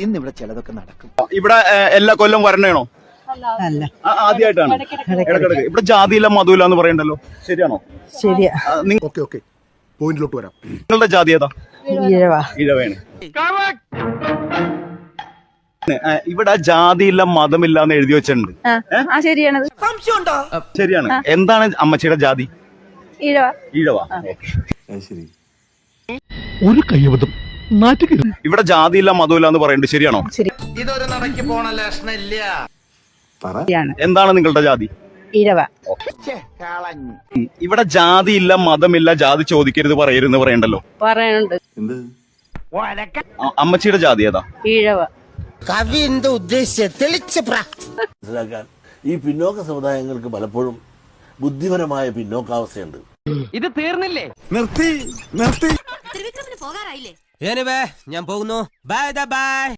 ഇന്നിവിടെ ചിലതൊക്കെ നടക്കും. ഇവിടെ എല്ലാ കൊല്ലം വരണേണോ? ആദ്യമായിട്ടാണ്. ഇടക്കിടക്ക് ഇവിടെ ജാതിയില്ല മധുവില്ല എന്ന് പറയണ്ടല്ലോ, ശരിയാണോ? ശരിയാ. പോയിന്റിലോട്ട് വരാം. നിങ്ങളുടെ ജാതി ഏതാ? ഇഴവേണ്. ഇവിടെ ജാതിയില്ല മതമില്ല എന്ന് എഴുതി വെച്ചിട്ടുണ്ട്. ശരിയാണ്. എന്താണ് അമ്മച്ചിയുടെ ജാതി? ഇഴവ. ഒരു കൈവതം ഇവിടെ ജാതിയില്ല മതമില്ല എന്ന് പറയുന്നുണ്ട്, ശരിയാണോ? ഇതൊരു നടക്ക് പോണ ലക്ഷണില്ല. എന്താണ് നിങ്ങളുടെ ജാതി? ഇഴവ. ഇവിടെ ജാതിയില്ല മതമില്ല ജാതി ചോദിക്കരുത് പറയരുതെന്ന് പറയണ്ടല്ലോ. പറയുന്നുണ്ട്. അമ്മച്ചിയുടെ ജാതി ഏതാ? ഇഴവ. കവി എന്താ ഉദ്ദേശിച്ച മനസ്സിലാക്കാൻ ഈ പിന്നോക്ക സമുദായങ്ങൾക്ക് പലപ്പോഴും ബുദ്ധിപരമായ പിന്നോക്കാവസ്ഥയുണ്ട്. ഇത് തീർന്നില്ലേ? നിർത്തി ഞാൻ പോകുന്നു. Bye bye.